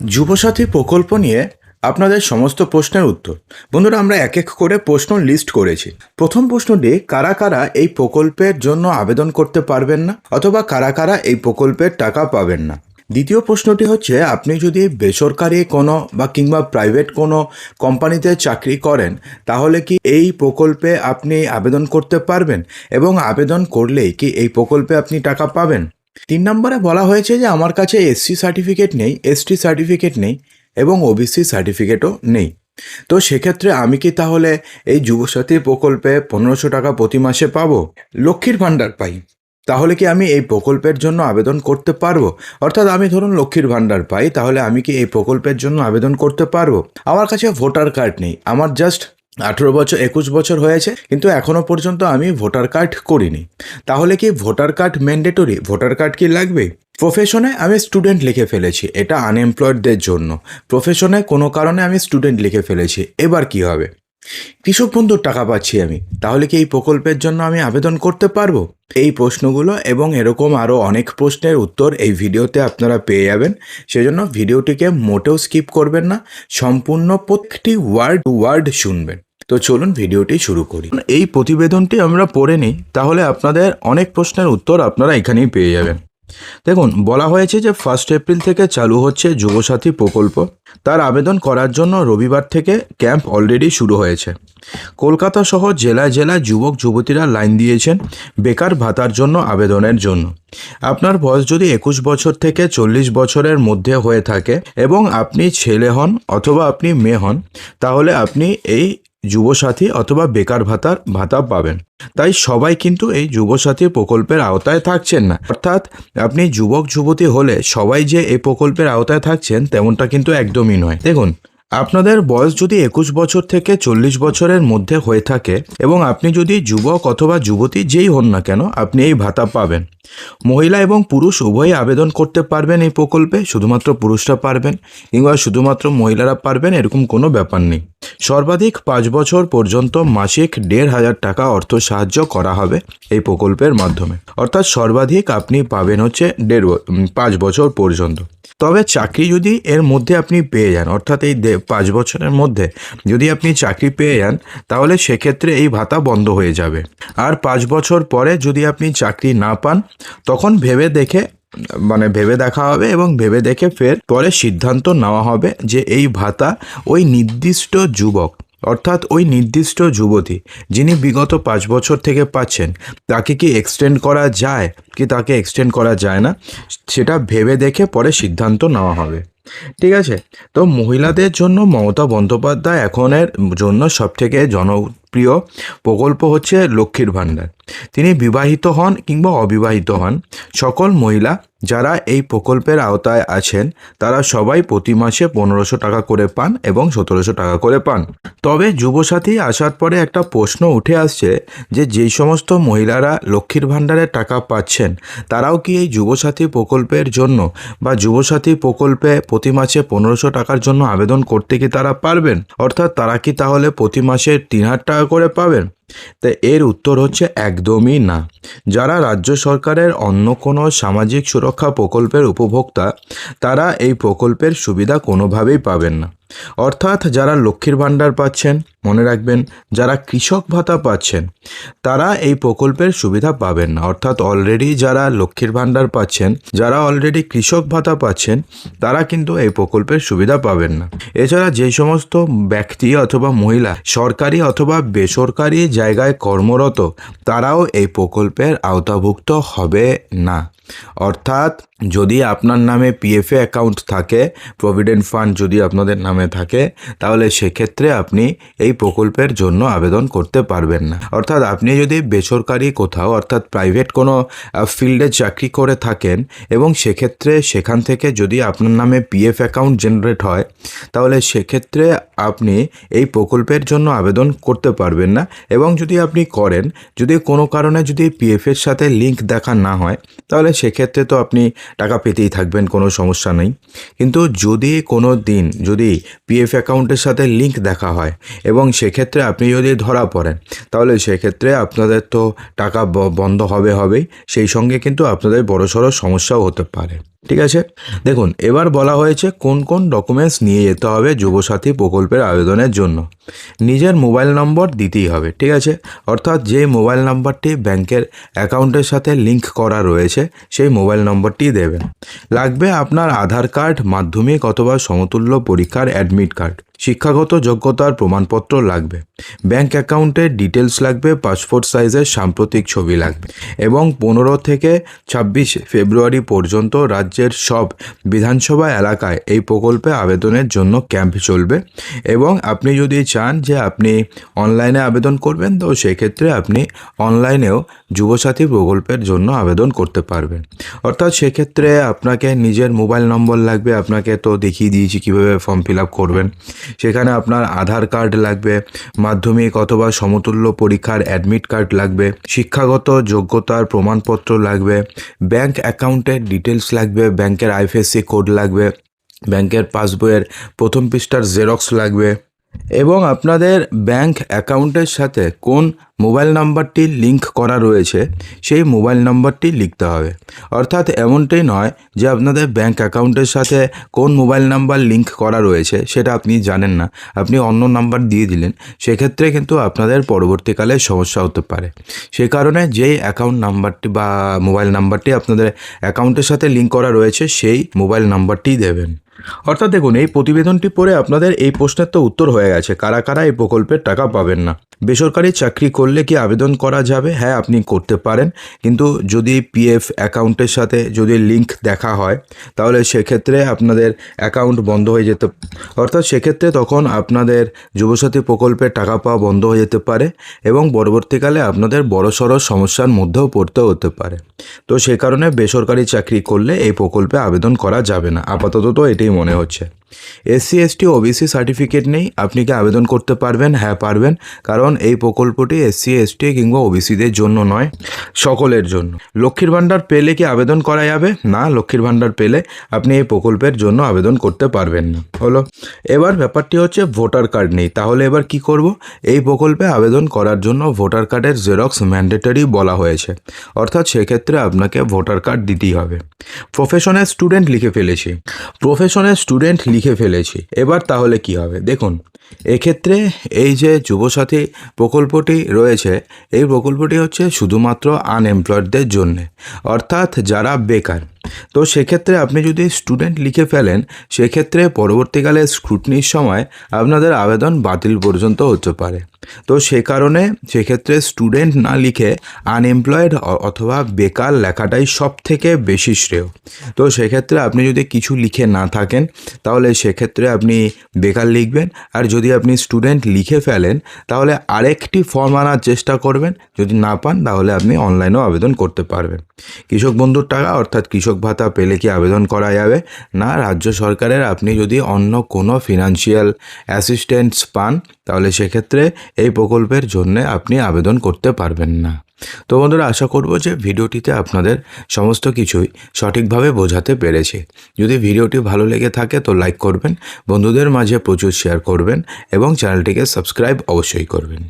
যুবসাথী প্রকল্প নিয়ে আপনাদের সমস্ত প্রশ্নের উত্তর। বন্ধুরা, আমরা এক এক করে প্রশ্ন লিস্ট করেছি। প্রথম প্রশ্নটি, কারা কারা এই প্রকল্পের জন্য আবেদন করতে পারবেন না অথবা কারা কারা এই প্রকল্পের টাকা পাবেন না। দ্বিতীয় প্রশ্নটি হচ্ছে, আপনি যদি বেসরকারি কোনো বা কিংবা প্রাইভেট কোনো কোম্পানিতে চাকরি করেন তাহলে কি এই প্রকল্পে আপনি আবেদন করতে পারবেন এবং আবেদন করলেই কি এই প্রকল্পে আপনি টাকা পাবেন। 3 নম্বরে বলা হয়েছে যে আমার কাছে এসসি সার্টিফিকেট নেই, এসটি সার্টিফিকেট নেই এবং ওবিসি সার্টিফিকেটও নেই। তো সেক্ষেত্রে আমি কি তাহলে এই যুবসাথী প্রকল্পে 1500 টাকা প্রতি মাসে পাবো? লক্ষ্মীর ভাণ্ডার পাই, তাহলে কি আমি এই প্রকল্পের জন্য আবেদন করতে পারবো? অর্থাৎ আমি ধরুন লক্ষ্মীর ভাণ্ডার পাই, তাহলে আমি কি এই প্রকল্পের জন্য আবেদন করতে পারবো? আমার কাছে ভোটার কার্ড নেই, আমার জাস্ট 18 বছর 21 বছর হয়েছে, কিন্তু এখনও পর্যন্ত আমি ভোটার কার্ড করিনি। তাহলে কি voter card mandatory? Voter card কি লাগবে? প্রফেশনে আমি স্টুডেন্ট লিখে ফেলেছি, এটা আনএমপ্লয়েডদের জন্য। প্রফেশনে কোনো কারণে আমি স্টুডেন্ট লিখে ফেলেছি, এবার কি হবে? কৃষক বন্ধুর টাকা পাচ্ছি আমি, তাহলে কি এই প্রকল্পের জন্য আমি আবেদন করতে পারবো? এই প্রশ্নগুলো এবং এরকম আরও অনেক প্রশ্নের উত্তর এই ভিডিওতে আপনারা পেয়ে যাবেন। সেজন্য ভিডিওটিকে মোটেও স্কিপ করবেন না, সম্পূর্ণ প্রত্যেকটি ওয়ার্ড শুনবেন। তো চলুন ভিডিওটি শুরু করি। এই প্রতিবেদনটি আমরা পড়ে নিই, তাহলে আপনাদের অনেক প্রশ্নের উত্তর আপনারা এখানেই পেয়ে যাবেন। দেখুন, বলা হয়েছে যে 1 এপ্রিল থেকে চালু হচ্ছে যুবসাথী প্রকল্প। তার আবেদন করার জন্য রবিবার থেকে ক্যাম্প অলরেডি শুরু হয়েছে। কলকাতা সহ জেলায় জেলায় যুবক যুবতীরা লাইন দিয়েছেন বেকার ভাতার জন্য আবেদনের জন্য। আপনার বয়স যদি 21 বছর থেকে 40 বছরের মধ্যে হয়ে থাকে এবং আপনি ছেলে হন অথবা আপনি মেয়ে হন, তাহলে আপনি এই যুবসাথী অথবা বেকার ভাতা পাবেন। তাই সবাই কিন্তু এই যুবসাথী প্রকল্পের আওতায় থাকছেন না। অর্থাৎ আপনি যুবক যুবতী হলে সবাই যে এই প্রকল্পের আওতায় থাকছেন তেমনটা কিন্তু একদমই নয়। দেখুন, আপনাদের বয়স যদি 21 বছর থেকে 40 বছরের মধ্যে হয়ে থাকে এবং আপনি যদি যুবক অথবা যুবতী যেই হন না কেন, আপনি এই ভাতা পাবেন। মহিলা এবং পুরুষ উভয়ই আবেদন করতে পারবেন এই প্রকল্পে। শুধুমাত্র পুরুষরা পারবেন কিংবা শুধুমাত্র মহিলারা পারবেন এরকম কোনো ব্যাপার নেই। সর্বাধিক 5 বছর পর্যন্ত মাসিক 1500 টাকা অর্থ সাহায্য করা হবে এই প্রকল্পের মাধ্যমে। অর্থাৎ সর্বাধিক আপনি পাবেন হচ্ছে 5 বছর পর্যন্ত। তবে চাকরি যদি এর মধ্যে আপনি পেয়ে যান, অর্থাৎ এই 5 বছরের মধ্যে যদি আপনি চাকরি পেয়ে যান, তাহলে সেক্ষেত্রে এই ভাতা বন্ধ হয়ে যাবে। আর 5 বছর পরে যদি আপনি চাকরি না পান, তখন ভেবে দেখা হবে এবং ভেবে দেখে ফের পরে সিদ্ধান্ত নেওয়া হবে যে এই ভাতা ওই নির্দিষ্ট যুবক অর্থাৎ ওই নির্দিষ্ট যুবতী যিনি বিগত 5 বছর থেকে পাচ্ছেন, তাকে কি এক্সটেন্ড করা যায় কি তাকে এক্সটেন্ড করা যায় না, সেটা ভেবে দেখে পরে সিদ্ধান্ত নেওয়া হবে। ঠিক আছে। তো মহিলাদের জন্য মমতা বন্দ্যোপাধ্যায় এখনের জন্য সবথেকে জনপ্রিয় প্রকল্প হচ্ছে লক্ষ্মীর ভাণ্ডার। তিনি বিবাহিত হন কিংবা অবিবাহিত হন, সকল মহিলা যারা এই প্রকল্পের আওতায় আছেন তারা সবাই প্রতি মাসে 1500 টাকা করে পান এবং 1700 টাকা করে পান। তবে যুবসাথী আসার পরে একটা প্রশ্ন উঠে আসছে যে যেই সমস্ত মহিলারা লক্ষ্মীর ভাণ্ডারের টাকা পাচ্ছেন, তারাও কি এই যুবসাথী প্রকল্পের জন্য বা যুবসাথী প্রকল্পে প্রতি মাসে 1500 টাকার জন্য আবেদন করতে কি তারা পারবেন? অর্থাৎ তারা কি তাহলে প্রতি মাসে 3000 টাকা করে পাবেন? তাই এর উত্তর হচ্ছে একদমই না। যারা রাজ্য সরকারের অন্য কোনো সামাজিক সুরক্ষা প্রকল্পের উপভোক্তা, তারা এই প্রকল্পের সুবিধা কোনোভাবেই পাবেন না। অর্থাৎ যারা লক্ষ্মীর ভাণ্ডার পাচ্ছেন, মনে রাখবেন, যারা কৃষক ভাতা পাচ্ছেন তারা এই প্রকল্পের সুবিধা পাবেন না। অর্থাৎ অলরেডি যারা লক্ষ্মীর ভাণ্ডার পাচ্ছেন, যারা অলরেডি কৃষক ভাতা পাচ্ছেন, তারা কিন্তু এই প্রকল্পের সুবিধা পাবেন না। এছাড়া যে সমস্ত ব্যক্তি অথবা মহিলা সরকারি অথবা বেসরকারি জায়গায় কর্মরত, তারাও এই প্রকল্পের আওতাভুক্ত হবে না। অর্থাৎ যদি আপনার নামে পিএফএ অ্যাকাউন্ট থাকে, প্রভিডেন্ট ফান্ড যদি আপনাদের নামে থাকে, তাহলে সেক্ষেত্রে আপনি এই প্রকল্পের জন্য আবেদন করতে পারবেন না। অর্থাৎ আপনি যদি বেসরকারি কোথাও অর্থাৎ প্রাইভেট কোনো ফিল্ডে চাকরি করে থাকেন এবং সেক্ষেত্রে সেখান থেকে যদি আপনার নামে পিএফ অ্যাকাউন্ট জেনারেট হয়, তাহলে সেক্ষেত্রে আপনি এই প্রকল্পের জন্য আবেদন করতে পারবেন না। এবং যদি আপনি করেন, যদি কোনো কারণে যদি পিএফের সাথে লিঙ্ক দেখা না হয়, তাহলে সেক্ষেত্রে তো আপনি টাকা পেতেই থাকবেন, কোনো সমস্যা নেই। কিন্তু যদি কোনো দিন যদি পিএফ অ্যাকাউন্টের সাথে লিঙ্ক দেখা হয় এবং সেক্ষেত্রে আপনি যদি ধরা পড়েন, তাহলে সেক্ষেত্রে আপনাদের তো টাকা বন্ধ হবেই, সেই সঙ্গে কিন্তু আপনাদের বড়সড় সমস্যাও হতে পারে। ঠিক আছে, দেখুন এবার বলা হয়েছে কোন কোন ডকুমেন্টস নিয়ে যেতে হবে যুবসাথী প্রকল্পের আবেদনের জন্য। নিজের মোবাইল নম্বর দিতেই হবে, ঠিক আছে, অর্থাৎ যে মোবাইল নাম্বারটি ব্যাংকের অ্যাকাউন্টের সাথে লিঙ্ক করা রয়েছে সেই মোবাইল নম্বরটি দেবেন। লাগবে আপনার আধার কার্ড, মাধ্যমিক অথবা সমতুল্য পরীক্ষার অ্যাডমিট কার্ড, শিক্ষাগত যোগ্যতার প্রমাণপত্র লাগবে, ব্যাংক অ্যাকাউন্টের ডিটেলস লাগবে, পাসপোর্ট সাইজের সাম্প্রতিক ছবি লাগবে এবং 15 থেকে 26 ফেব্রুয়ারি পর্যন্ত রাজ্যের সব বিধানসভা এলাকায় এই প্রকল্পে আবেদনের জন্য ক্যাম্প চলবে। এবং আপনি যদি চান যে আপনি অনলাইনে আবেদন করবেন, তো সেক্ষেত্রে আপনি অনলাইনেও যুবসাথী প্রকল্পের জন্য আবেদন করতে পারবেন। অর্থাৎ সেক্ষেত্রে আপনাকে নিজের মোবাইল নম্বর লাগবে, আপনাকে তো দেখিয়ে দিয়েছি কীভাবে ফর্ম ফিল আপ করবেন। সেখানে আপনার আধার কার্ড লাগবে, মাধ্যমিক অথবা সমতুল্য পরীক্ষার অ্যাডমিট কার্ড লাগবে, শিক্ষাগত যোগ্যতার প্রমাণপত্র লাগবে, ব্যাংক অ্যাকাউন্টের ডিটেলস লাগবে, ব্যাংকের আইএফএসসি কোড লাগবে, ব্যাংকের পাসবইয়ের প্রথম পৃষ্ঠার জেরক্স লাগবে এবং আপনাদের ব্যাংক অ্যাকাউন্টের সাথে কোন মোবাইল নাম্বারটি লিঙ্ক করা রয়েছে সেই মোবাইল নাম্বারটি লিখতে হবে। অর্থাৎ এমনটাই নয় যে আপনাদের ব্যাংক অ্যাকাউন্টের সাথে কোন মোবাইল নাম্বার লিঙ্ক করা রয়েছে সেটা আপনি জানেন না, আপনি অন্য নাম্বার দিয়ে দিলেন, সেক্ষেত্রে কিন্তু আপনাদের পরবর্তীকালে সমস্যা হতে পারে। সে কারণে যেই অ্যাকাউন্ট নাম্বারটি বা মোবাইল নাম্বারটি আপনাদের অ্যাকাউন্টের সাথে লিঙ্ক করা রয়েছে সেই মোবাইল নাম্বারটিই দেবেন। অর্থাৎ দেখুন, এই প্রতিবেদনটি পড়ে আপনাদের এই প্রশ্নের তো উত্তর হয়ে গেছে, কারা কারা এই প্রকল্পের টাকা পাবেন না। বেসরকারি চাকরি করলে কি আবেদন করা যাবে? হ্যাঁ, আপনি করতে পারেন, কিন্তু যদি পিএফ অ্যাকাউন্টের সাথে যদি লিঙ্ক দেখা হয় তাহলে সেক্ষেত্রে আপনাদের অ্যাকাউন্ট বন্ধ হয়ে যেতে, অর্থাৎ সেক্ষেত্রে তখন আপনাদের যুবসাথী প্রকল্পের টাকা পাওয়া বন্ধ হয়ে যেতে পারে এবং পরবর্তীকালে আপনাদের বড়সড় সমস্যার মধ্যেও পড়তে হতে পারে। তো সে কারণে বেসরকারি চাকরি করলে এই প্রকল্পে আবেদন করা যাবে না, আপাতত তো এটাই মনে হচ্ছে। এসসি এসটি ওবিসি সার্টিফিকেট নেই, আপনি কি আবেদন করতে পারবেন? হ্যাঁ পারবেন, কারণ এই প্রকল্পটি এসসি এসটি কিংবা ওবিসিদের জন্য নয়, সকলের জন্য। লক্ষ্মীর ভাণ্ডার পেলে কি আবেদন করা যাবে? না, লক্ষ্মীর ভাণ্ডার পেলে আপনি এই প্রকল্পের জন্য আবেদন করতে পারবেন না। হলো, এবার ব্যাপারটি হচ্ছে ভোটার কার্ড নেই, তাহলে এবার কি করব? এই প্রকল্পে আবেদন করার জন্য ভোটার কার্ডের জেরক্স ম্যান্ডেটরি বলা হয়েছে, অর্থাৎ সেক্ষেত্রে আপনাকে ভোটার কার্ড দিতেই হবে। প্রফেশনের স্টুডেন্ট লিখে ফেলেছি, এবার তাহলে কি হবে? দেখুন, এক্ষেত্রে এই যে যুবসাথী প্রকল্পটি রয়েছে, এই প্রকল্পটি হচ্ছে শুধুমাত্র আনএমপ্লয়েডদের জন্যে, অর্থাৎ যারা বেকার। তো সেক্ষেত্রে আপনি যদি স্টুডেন্ট লিখে ফেলেন, সেক্ষেত্রে পরবর্তীকালে স্ক্রুটনির সময় আপনাদের আবেদন বাতিল পর্যন্ত হতে পারে। তো সে কারণে সেক্ষেত্রে স্টুডেন্ট না লিখে আনএমপ্লয়েড অথবা বেকার লেখাটাই সব থেকে বেশি শ্রেয়। তো সেক্ষেত্রে আপনি যদি কিছু লিখে না থাকেন তাহলে সেক্ষেত্রে আপনি বেকার লিখবেন, আর যদি আপনি স্টুডেন্ট লিখে ফেলেন তাহলে আরেকটি ফর্ম আনার চেষ্টা করবেন, যদি না পান তাহলে আপনি অনলাইনেও আবেদন করতে পারবেন। কৃষক বন্ধুর টাকা অর্থাৎ কৃষক ভাতা পেলে কি আবেদন করা যাবে? না, রাজ্য সরকারের আপনি যদি অন্য কোনো ফিনান্সিয়াল অ্যাসিস্ট্যান্স পান তাহলে সেক্ষেত্রে এই প্রকল্পের জন্য আপনি আবেদন করতে পারবেন না। তো বন্ধুরা, আশা করব যে ভিডিওটিতে আপনাদের সমস্ত কিছুই সঠিকভাবে বোঝাতে পেরেছি। যদি ভিডিওটি ভালো লেগে থাকে তো লাইক করবেন, বন্ধুদের মাঝে প্রচুর শেয়ার করবেন এবং চ্যানেলটিকে সাবস্ক্রাইব অবশ্যই করবেন।